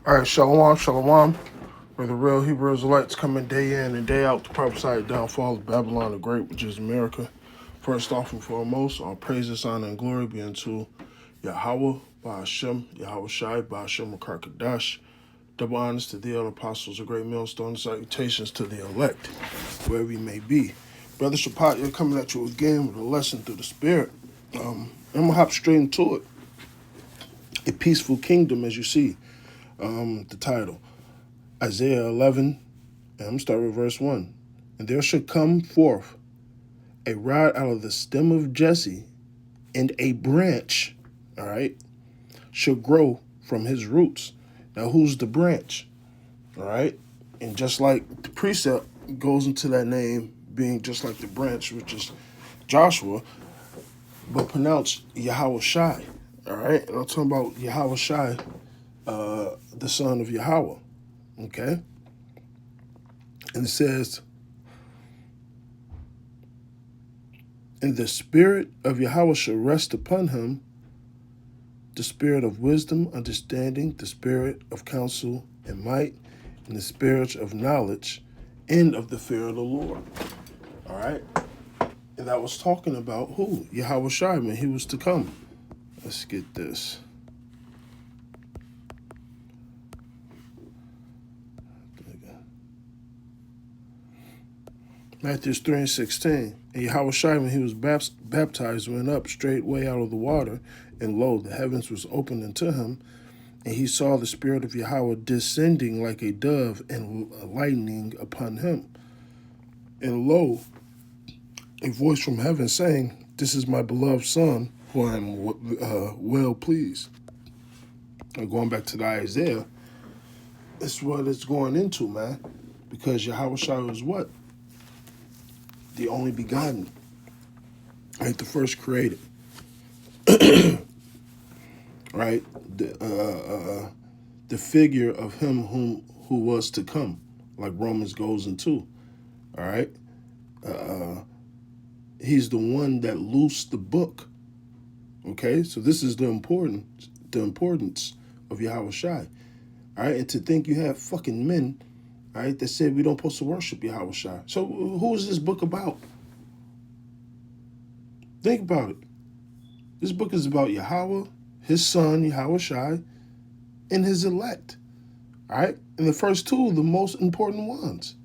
All right, shalom, shalom. For the real Hebrew Israelites coming day in and day out to prophesy the downfall of Babylon the Great, which is America. First off and foremost, all praises, honor, and glory be unto Yahweh, Ba'ashem, Yahawashi, Ba'ashem, Rakakadash. Double honors to the other apostles, a great millstone, salutations to the elect, wherever you may be. Brother Shapat, you're coming at you again with a lesson through the Spirit. I'm going to hop straight into it. A Peaceful Kingdom, as you see, the title. Isaiah 11, and I'm going to start with verse 1. And there shall come forth a rod out of the stem of Jesse, and a branch, all right, shall grow from his roots. Now, who's the branch? All right? And just like the precept goes into that name being just like the branch, which is Joshua, but pronounced Yahawashi. All right? And I'm talking about Yahawashi, the son of Yahweh. Okay? And it says, and the spirit of Yahweh shall rest upon him, the spirit of wisdom, understanding, the spirit of counsel and might, and the spirit of knowledge, and of the fear of the Lord. All right? And that was talking about who? Yahawashi, when he was to come. Let's get this. Matthew 3:16. And Yahawashi, when he was baptized, went up straightway out of the water, and lo, the heavens was opened unto him, and he saw the Spirit of Yahweh descending like a dove and lightning upon him. And lo, a voice from heaven saying, this is my beloved Son, who I am well pleased. And going back to the Isaiah, it's what it's going into, man. Because Yahawashi was what? The only begotten, right? The first created, right? The figure of him who was to come, like Romans goes into, all right? He's the one that loosed the book, okay? So this is the importance of Yahawashi, all right? And to think you have fucking men, all right, that said we don't supposed to worship Yahawashi. So who is this book about? Think about it. This book is about Yahweh, his son, Yahawashi, and his elect. All right? And the first two are the most important ones.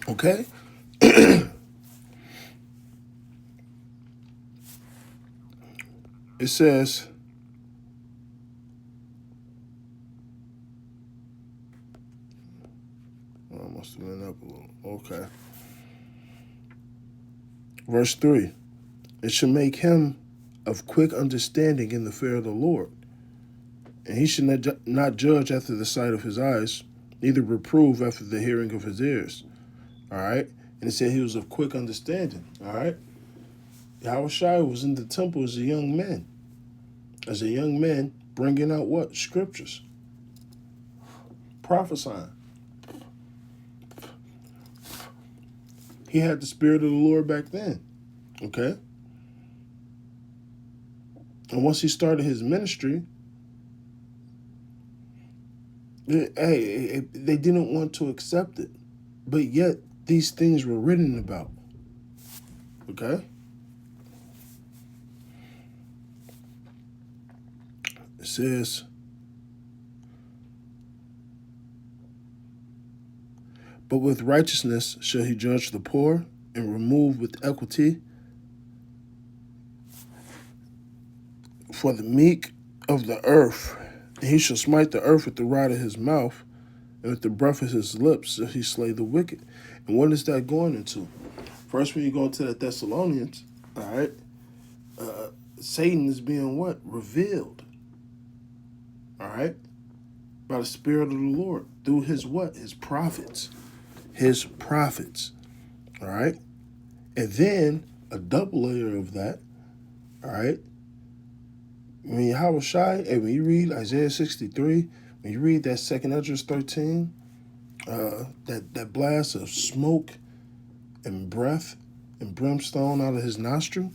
Okay? It says, oh, I must have been up a little. Okay. Verse 3. It shall make him of quick understanding in the fear of the Lord. And he should not judge after the sight of his eyes, neither reprove after the hearing of his ears. All right? And it said he was of quick understanding. All right? Yahawashi was in the temple as a young man. As a young man, bringing out what? Scriptures. Prophesying. He had the Spirit of the Lord back then. Okay? And once he started his ministry, they didn't want to accept it. But yet, these things were written about. Okay? It says, but with righteousness shall he judge the poor, and remove with equity for the meek of the earth. And he shall smite the earth with the rod of his mouth, and with the breath of his lips shall he slay the wicked. And what is that going into? First, when you go into the Thessalonians, all right, Satan is being what? Revealed. All right? By the Spirit of the Lord. Through his what? His prophets. His prophets. All right? And then a double layer of that, all right? When Yahawashi, and when you read Isaiah 63, when you read that 2nd Ezra 13, that blast of smoke and breath and brimstone out of his nostril,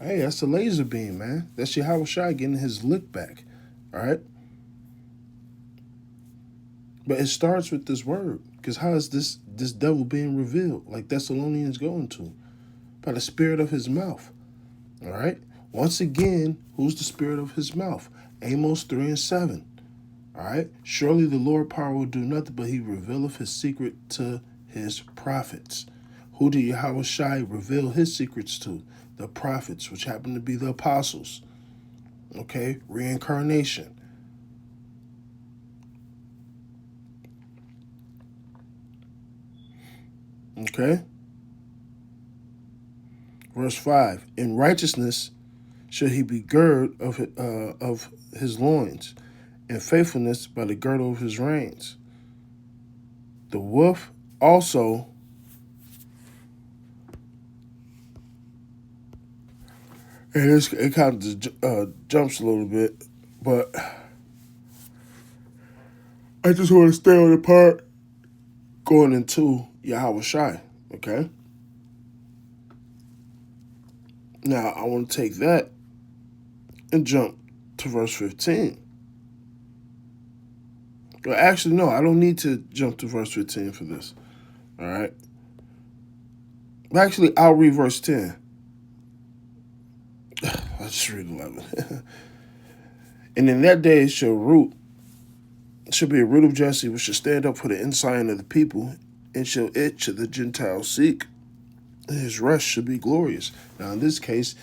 Hey, that's a laser beam, man. That's Yahawashi getting his lick back. All right? But it starts with this word. Because how is this devil being revealed? Like Thessalonians going to? By the spirit of his mouth. All right? Once again, who's the spirit of his mouth? Amos 3 and 7. All right? Surely the Lord power will do nothing, but he revealeth his secret to his prophets. Who did Yahawashi reveal his secrets to? The prophets, which happen to be the apostles. Okay? Reincarnation. Okay? Verse 5. In righteousness shall he be girded of his loins, and faithfulness by the girdle of his reins. The wolf also, and it kind of jumps a little bit, but I just want to stay on the part going into Yahawashi, okay? Now, I want to take that and jump to verse 15. Well, actually, no, I don't need to jump to verse 15 for this, all right? Actually, I'll read verse 10. I'll just read 11. And in that day shall be a root of Jesse, which shall stand up for the ensign of the people, and shall it to the Gentiles seek, and his rest shall be glorious. Now, in this case,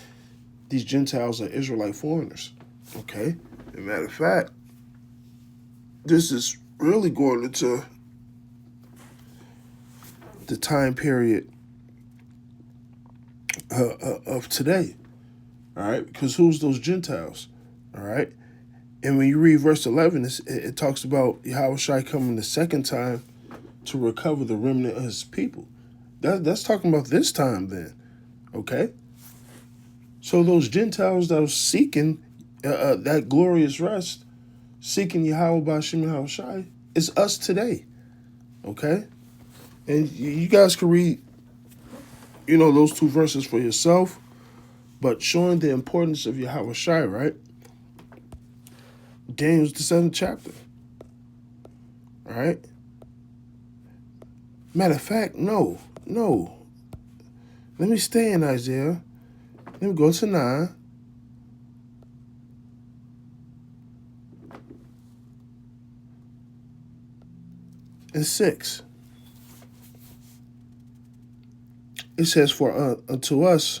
these Gentiles are Israelite foreigners. Okay? As a matter of fact, this is really going into the time period of today. All right? Because who's those Gentiles? All right? And when you read verse 11, it talks about Yahawashi coming the second time to recover the remnant of his people. That's talking about this time then. Okay? So those Gentiles that are seeking that glorious rest, seeking Yahweh B'Shem Yahawashi, is us today. Okay? And you guys can read, those two verses for yourself, but showing the importance of Yahawashi, right? Daniel's the 7th chapter. All right? Matter of fact, no. Let me stay in Isaiah. Let me go to 9. And 6. It says, for unto us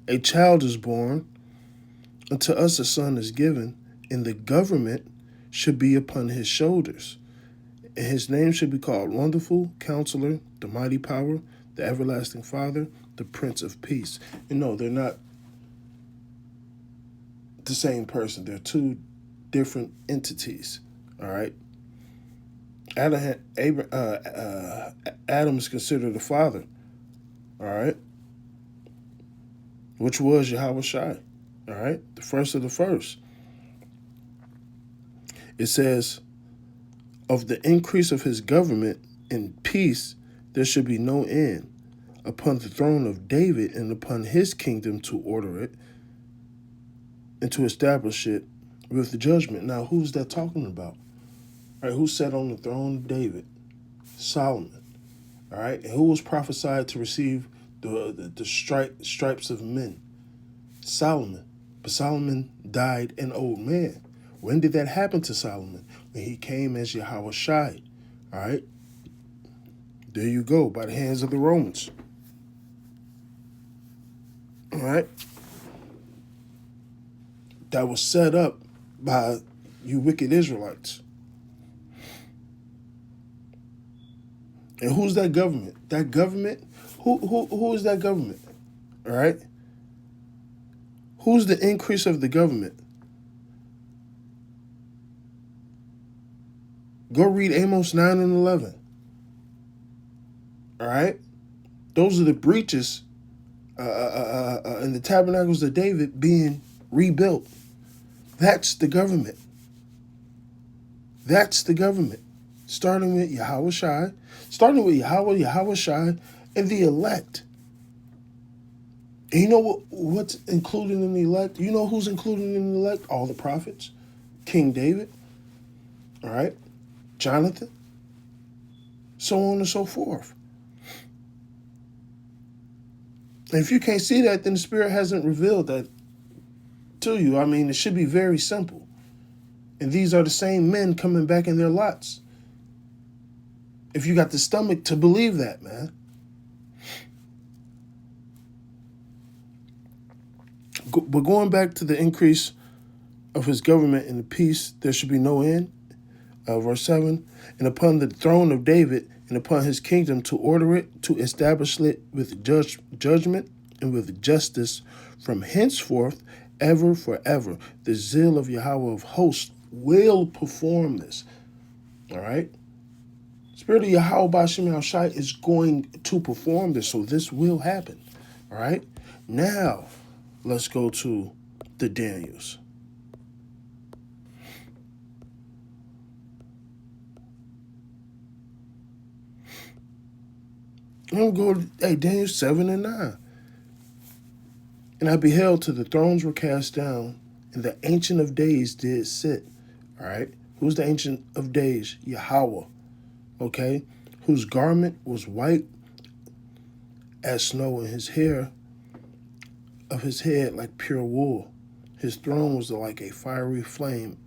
a child is born, unto us a son is given, and the government should be upon his shoulders. And his name should be called Wonderful, Counselor, the Mighty Power, the Everlasting Father, the Prince of Peace. And no, they're not the same person. They're two different entities. All right? Adam is considered the father. All right? Which was Yahawashi. All right? The first of the first. It says, of the increase of his government and peace, there should be no end upon the throne of David and upon his kingdom to order it and to establish it with the judgment. Now, who's that talking about? All right, who sat on the throne of David? Solomon. All right, and who was prophesied to receive the stripes of men? Solomon. But Solomon died an old man. When did that happen to Solomon? When he came as Yahawashi. All right? There you go, by the hands of the Romans. All right? That was set up by you wicked Israelites. And who's that government? That government? Who is that government? All right? Who's the increase of the government? Go read Amos 9 and 11. All right? Those are the breaches in the tabernacles of David being rebuilt. That's the government. That's the government. Starting with Yahawashi, starting with Yahawashi, and the elect. And you know what's included in the elect? You know who's included in the elect? All the prophets. King David, all right? Jonathan, so on and so forth. And if you can't see that, then the Spirit hasn't revealed that to you. I mean, it should be very simple. And these are the same men coming back in their lots. If you got the stomach to believe that, man. But going back to the increase of his government and the peace, there should be no end. Verse 7, and upon the throne of David and upon his kingdom to order it, to establish it with judgment and with justice from henceforth, ever forever. The zeal of Yahweh of hosts will perform this. All right? Spirit of Yahweh Bashim Shai is going to perform this, so this will happen. All right? Now, let's go to the Daniels. I'm going to Daniel 7 and 9. And I beheld till the thrones were cast down, and the Ancient of Days did sit. All right? Who's the Ancient of Days? Yahweh. Okay? Whose garment was white as snow, and his hair of his head like pure wool. His throne was like a fiery flame,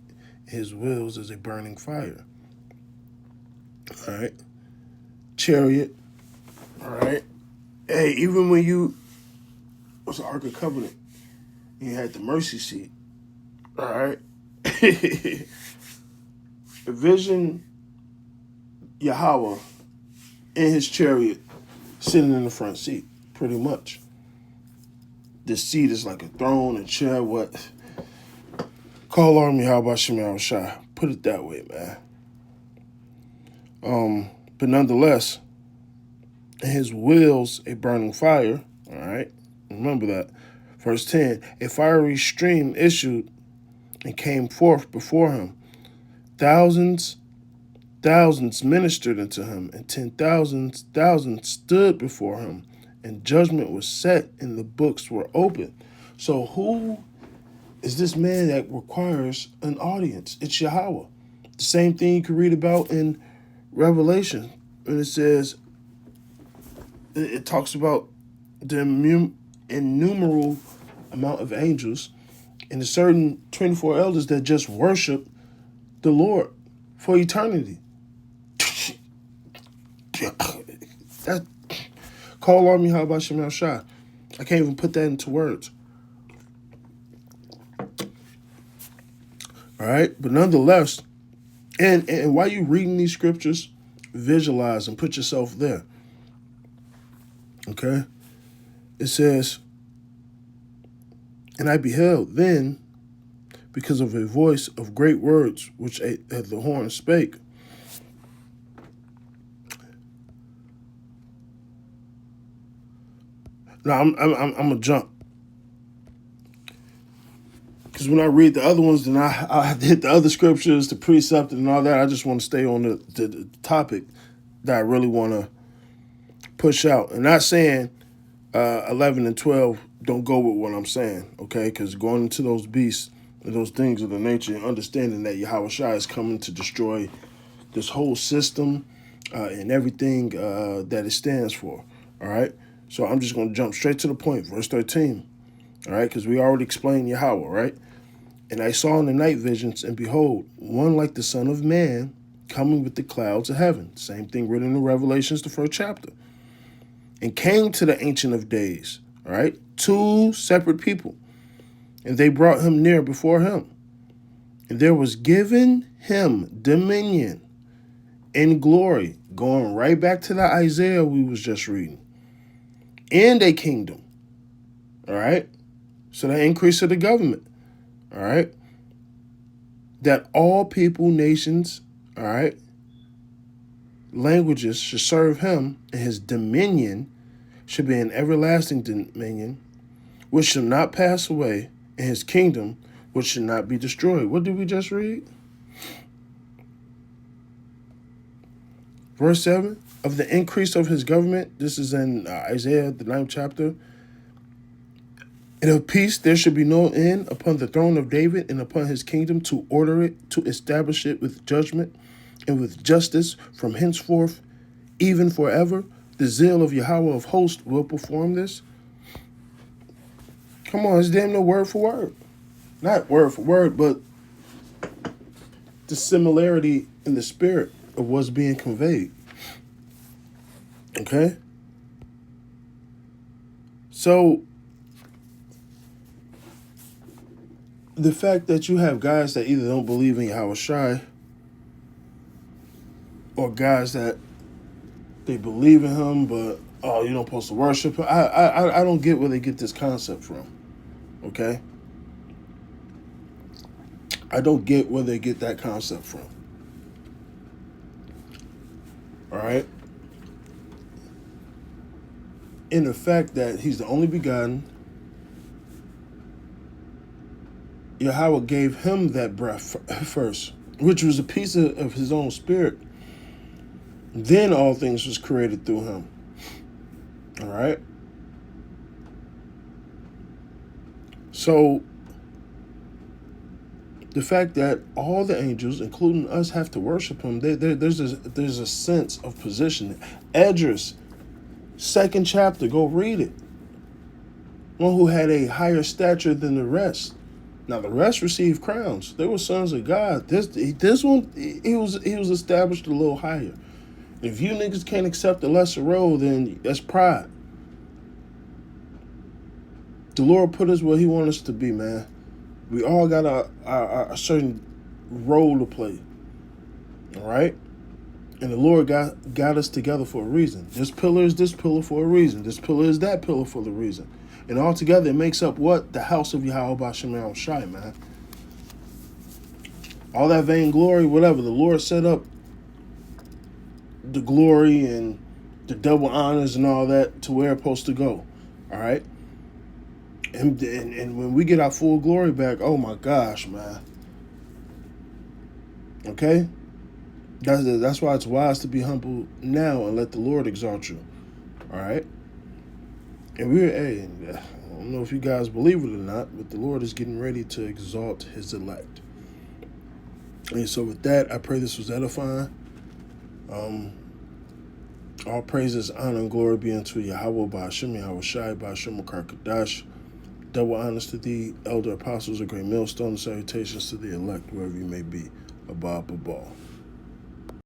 his wheels as a burning fire. All right? Chariot. All right? Hey, even when you was the Ark of Covenant, you had the mercy seat. All right? Vision Yahweh in his chariot sitting in the front seat, pretty much. The seat is like a throne, a chair, what? Call on me, how about Shemal Shai? Put it that way, man. But nonetheless, in his wheels a burning fire, all right? Remember that. Verse 10, a fiery stream issued and came forth before him. Thousands ministered unto him, and 10,000 stood before him, and judgment was set, and the books were opened. So who is this man that requires an audience? It's Yahweh. The same thing you can read about in Revelation, when it says, it talks about the innumerable amount of angels and a certain 24 elders that just worship the Lord for eternity. That, call on me, how about Shemal Shai? I can't even put that into words. All right, but nonetheless, and while you reading these scriptures, visualize and put yourself there. Okay, it says, and I beheld then, because of a voice of great words which the horn spake. Now I'm gonna jump, because when I read the other ones, then I hit the other scriptures, the precept and all that. I just want to stay on the topic that I really want to push out. And not saying 11 and 12 don't go with what I'm saying, okay? Because going into those beasts and those things of the nature, and understanding that Yahawashi is coming to destroy this whole system and everything that it stands for, all right? So I'm just going to jump straight to the point, verse 13, all right? Because we already explained Yahweh, right? And I saw in the night visions, and behold, one like the Son of Man coming with the clouds of heaven. Same thing written in Revelations, the first chapter. And came to the Ancient of Days, all right? Two separate people. And they brought him near before him. And there was given him dominion and glory, going right back to the Isaiah we was just reading, and a kingdom, all right? So the increase of the government, all right? That all people, nations, all right, languages should serve him, and his dominion should be an everlasting dominion, which shall not pass away, and his kingdom, which should not be destroyed. What did we just read? Verse 7, of the increase of his government, this is in Isaiah, the 9th chapter, And of peace there should be no end upon the throne of David and upon his kingdom, to order it, to establish it with judgment and with justice from henceforth, even forever. The zeal of Yahweh of hosts will perform this. Come on, it's damn near word for word. Not word for word, but the similarity in the spirit of what's being conveyed. Okay? So, the fact that you have guys that either don't believe in Yahawashi or guys that they believe in him, but oh, you don't supposed to worship him. I don't get where they get this concept from. Okay? I don't get where they get that concept from. All right? In the fact that he's the only begotten, Yahweh gave him that breath first, which was a piece of his own spirit. Then all things was created through him. All right? So, the fact that all the angels, including us, have to worship him, there's a sense of positioning. Esdras, 2nd chapter, go read it. One who had a higher stature than the rest. Now the rest received crowns. They were sons of God. This one, he was established a little higher. If you niggas can't accept the lesser role, then that's pride. The Lord put us where he wants us to be, man. We all got a certain role to play. All right? And the Lord got us together for a reason. This pillar is this pillar for a reason. This pillar is that pillar for the reason. And all together it makes up what? The house of Yahawashi, man. All that vainglory, whatever. The Lord set up the glory and the double honors and all that to where it's supposed to go. All right? And when we get our full glory back, oh my gosh, man. Okay? That's why it's wise to be humble now and let the Lord exalt you. All right? And I don't know if you guys believe it or not, but the Lord is getting ready to exalt his elect. And so with that, I pray this was edifying. All praises, honor, and glory be unto Yahweh, Ba'ashem, Yahawashi, Ba'ashem, Kadash. Double honors to thee, elder apostles, a great millstone, salutations to the elect, wherever you may be. Abba, Abba.